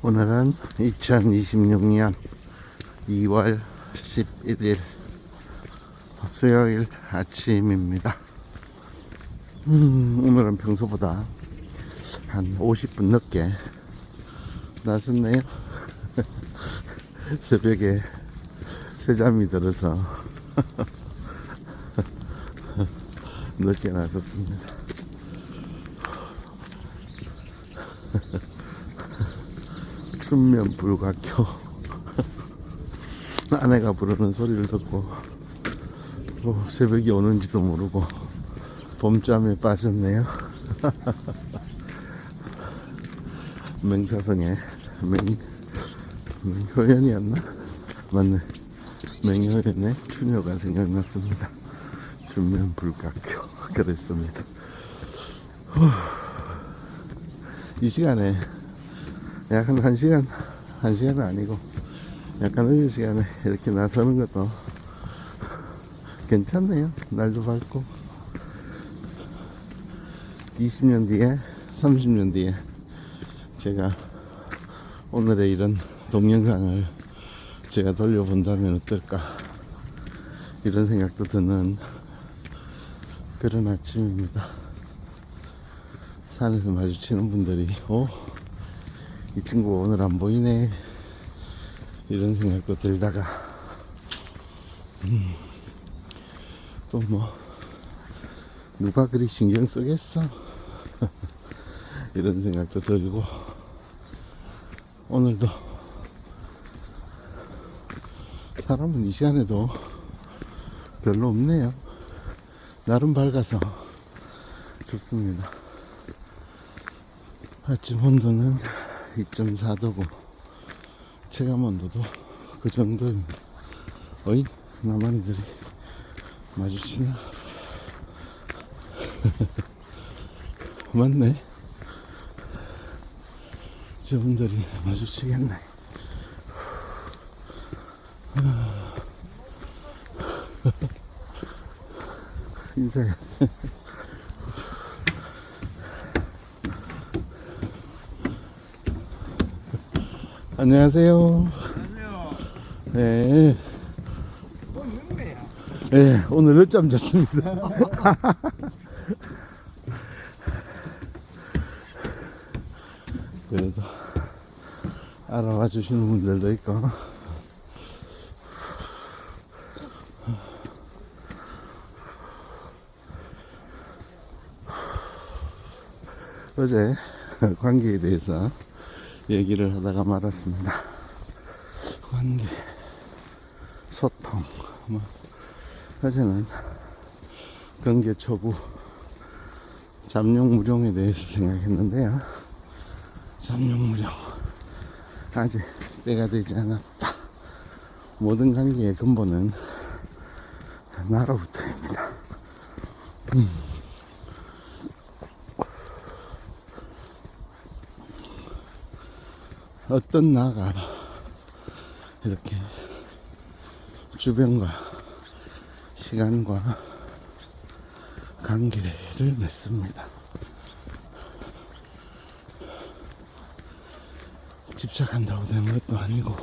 오늘은 2026년 2월 11일 수요일 아침입니다. 오늘은 평소보다 한 50분 늦게 나섰네요. 새벽에 새잠이 들어서 늦게 나섰습니다. 춘면 불가켜 아내가 부르는 소리를 듣고 새벽이 오는지도 모르고 봄잠에 빠졌네요. 맹사성에 맹효연이었나? 맞네, 맹효연의 추녀가 생각났습니다. 춘면 불가켜 그랬습니다. 이 시간에 약간 한 시간은 아니고 약간 늦은 시간에 이렇게 나서는 것도 괜찮네요. 날도 밝고 20년 뒤에 30년 뒤에 제가 오늘의 이런 동영상을 제가 돌려본다면 어떨까, 이런 생각도 드는 그런 아침입니다. 산에서 마주치는 분들이 이 친구 오늘 안 보이네, 이런 생각도 들다가 또 누가 그리 신경 쓰겠어 이런 생각도 들고, 오늘도 사람은 이 시간에도 별로 없네요. 나름 밝아서 좋습니다. 아침 온도는 2.4도고 체감 온도도 그 정도입니다. 어이? 나만이들이 마주치나? 맞네, 저분들이 마주치겠네. 인사해. 안녕하세요. 안녕하세요. 네. 늦네요. 네, 오늘 늦잠 잤습니다. 그래도 알아봐 주시는 분들도 있고. 어제 관계에 대해서 얘기를 하다가 말았습니다. 관계, 소통, 어제는 경계초부 잠룡무룡에 대해서 생각했는데요. 잠룡무룡 아직 때가 되지 않았다. 모든 관계의 근본은 나로부터입니다. 어떤 나가 이렇게 주변과 시간과 관계를 맺습니다. 집착한다고 되는 것도 아니고,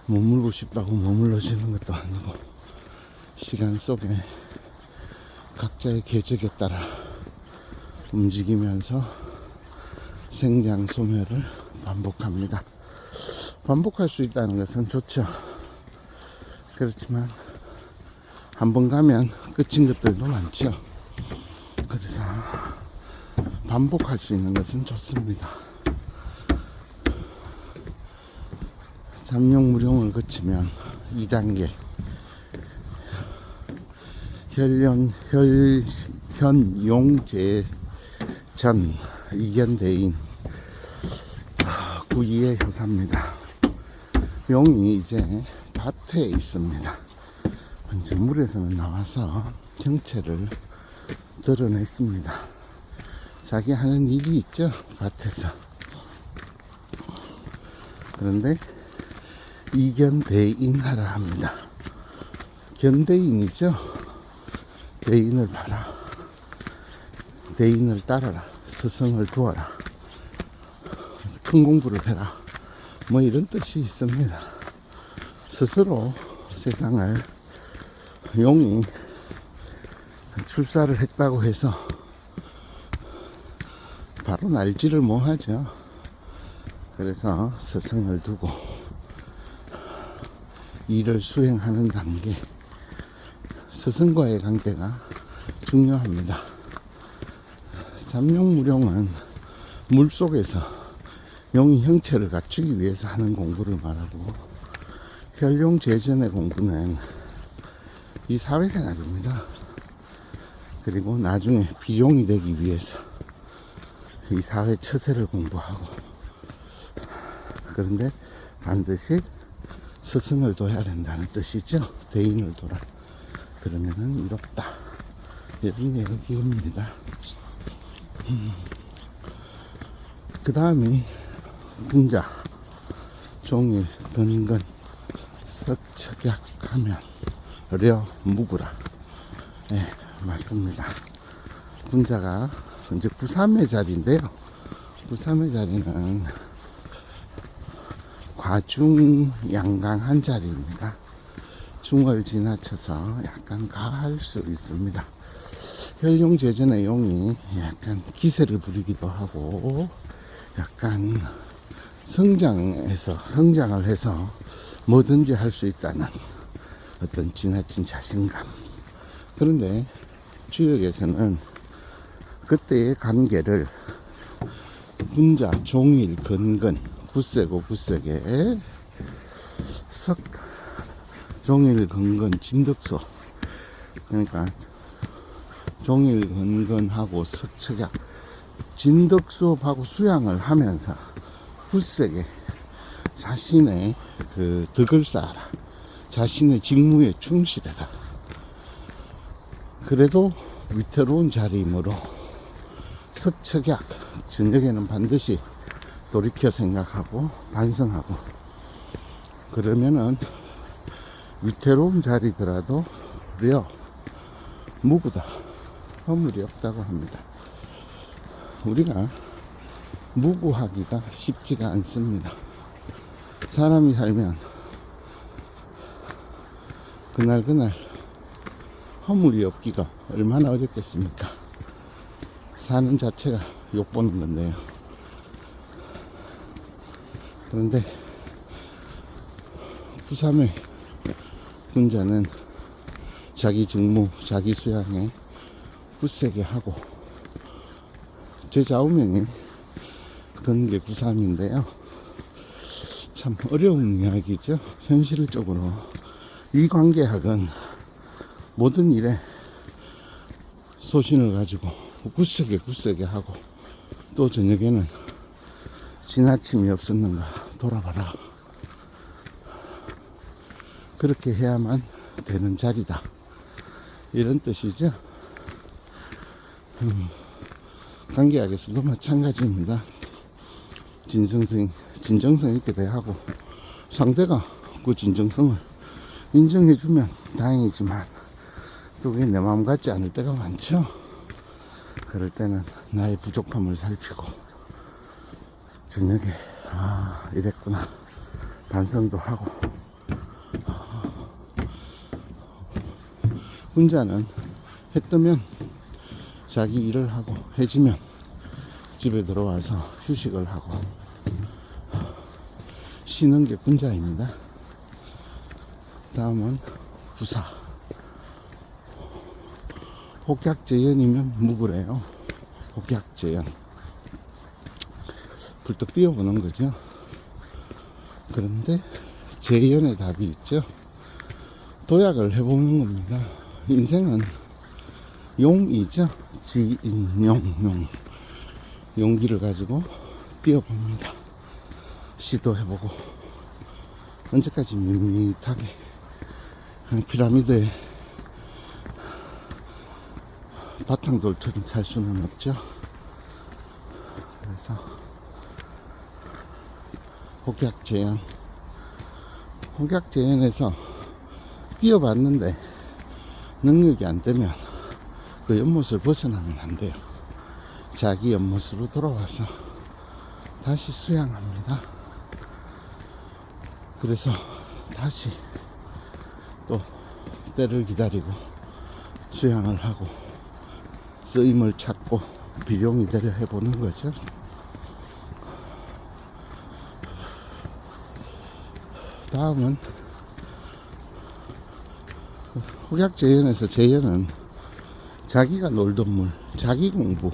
머물고 싶다고 머물러지는 것도 아니고, 시간 속에 각자의 궤적에 따라 움직이면서 생장 소멸을 반복합니다. 반복할 수 있다는 것은 좋죠. 그렇지만 한번 가면 끝인 것들도 많죠. 그래서 반복할 수 있는 것은 좋습니다. 잠룡무룡을 거치면 2단계 현용제전 이견대인 구이의 효사입니다. 용이 이제 밭에 있습니다. 이제 물에서는 나와서 형체를 드러냈습니다. 자기 하는 일이 있죠, 밭에서. 그런데 이견대인하라 합니다. 견대인이죠. 대인을 봐라, 대인을 따라라, 스승을 두어라. 큰 공부를 해라. 뭐 이런 뜻이 있습니다. 스스로 세상을 용이 출사를 했다고 해서 바로 날지를 못하죠. 그래서 스승을 두고 일을 수행하는 단계, 스승과의 관계가 중요합니다. 잠룡무룡은 물속에서 용이 형체를 갖추기 위해서 하는 공부를 말하고, 혈룡제전의 공부는 이 사회생활입니다. 그리고 나중에 비룡이 되기 위해서 이 사회 처세를 공부하고, 그런데 반드시 스승을 둬야 된다는 뜻이죠. 대인을 둬라. 그러면은 이롭다. 이런 얘기입니다. 그 다음이 분자, 종일, 근근, 석척약하면 려, 무구라. 네, 맞습니다. 분자가 이제 부삼의 자리인데요. 부삼의 자리는 과중양강한 자리입니다. 중을 지나쳐서 약간 가할 수 있습니다. 혈룡제전의 용이 약간 기세를 부리기도 하고, 약간 성장을 해서 뭐든지 할 수 있다는 어떤 지나친 자신감. 그런데 주역에서는 그때의 관계를 분자, 종일, 근근, 굳세고 굳세게 종일, 근근, 진덕소. 그러니까 종일, 근근하고 석척약, 진덕수업하고 수양을 하면서 굳세게 자신의 그 덕을 쌓아라. 자신의 직무에 충실해라. 그래도 위태로운 자리이므로 석척약, 저녁에는 반드시 돌이켜 생각하고 반성하고, 그러면은 위태로운 자리더라도 려, 무구다. 허물이 없다고 합니다. 우리가 무구하기가 쉽지가 않습니다. 사람이 살면 그날 허물이 없기가 얼마나 어렵겠습니까? 사는 자체가 욕보는 건데요. 그런데 부삼의 군자는 자기 직무, 자기 수양에 굳세게 하고, 제 좌우명이 그런 게 부삼인데요. 참 어려운 이야기죠. 현실적으로 이 관계학은 모든 일에 소신을 가지고 굳세게 하고, 또 저녁에는 지나침이 없었는가 돌아봐라. 그렇게 해야만 되는 자리다. 이런 뜻이죠. 관계학에서도 마찬가지입니다. 진정성 있게 대하고, 상대가 그 진정성을 인정해주면 다행이지만, 또 그게 내 마음 같지 않을 때가 많죠. 그럴 때는 나의 부족함을 살피고, 저녁에 이랬구나 반성도 하고. 군자는 해 뜨면 자기 일을 하고, 해지면 집에 들어와서 휴식을 하고 쉬는 게 군자입니다. 다음은 부사. 혹약재연이면 무구래요. 혹약재연. 불떡 뛰어보는 거죠. 그런데 재연의 답이 있죠. 도약을 해보는 겁니다. 인생은 용이죠. 지인용. 용기를 가지고 뛰어봅니다. 시도해보고, 언제까지 밋밋하게 피라미드의 바탕돌처럼 살 수는 없죠. 그래서 혹약재연에서 뛰어봤는데 능력이 안 되면 그 연못을 벗어나면 안 돼요. 자기 연못으로 돌아와서 다시 수양합니다. 그래서 다시 또 때를 기다리고 수양을 하고 쓰임을 찾고 비용이 되려 해보는 거죠. 다음은 혹약재현에서 재현은 자기가 놀던 물, 자기 공부,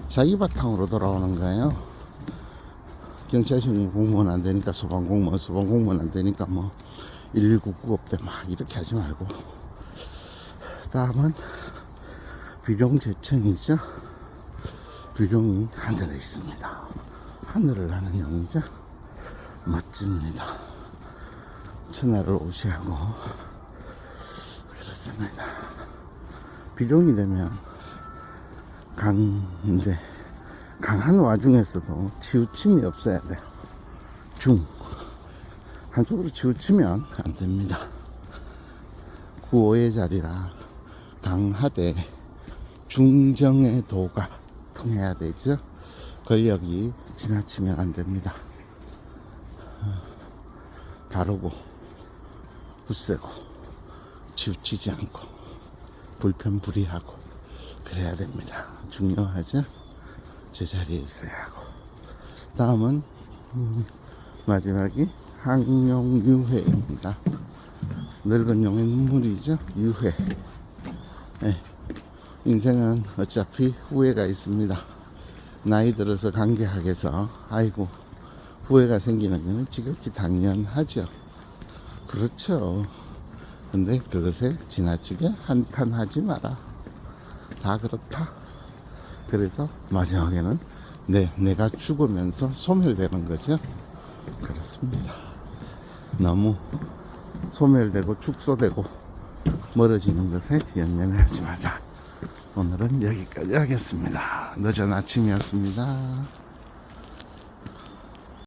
자기 바탕으로 돌아오는 거예요. 경찰시험 공무원 안 되니까 소방공무원, 소방공무원 안 되니까 뭐 119 구급대 막 이렇게 하지 말고. 다음은 비룡제천이죠. 비룡이 하늘에 있습니다. 하늘을 하는 용이죠. 멋집니다. 천하를 오시하고 그렇습니다. 비룡이 되면 이제 강한 와중에서도 치우침이 없어야 돼요. 한쪽으로 치우치면 안 됩니다. 구호의 자리라 강하되 중정의 도가 통해야 되죠. 권력이 지나치면 안 됩니다. 바르고 굳세고 치우치지 않고 불편불이하고 그래야 됩니다. 중요하죠. 제자리에 있어야 하고. 다음은 마지막이 항용유회입니다. 늙은 용의 눈물이죠. 유회. 네. 인생은 어차피 후회가 있습니다. 나이 들어서 관계하게서 아이고 후회가 생기는 것은 지극히 당연하죠. 그렇죠. 근데 그것에 지나치게 한탄하지 마라. 다 그렇다. 그래서 마지막에는 내가 죽으면서 소멸되는 거죠. 그렇습니다. 너무 소멸되고 축소되고 멀어지는 것에 연연하지 마라. 오늘은 여기까지 하겠습니다. 늦은 아침이었습니다.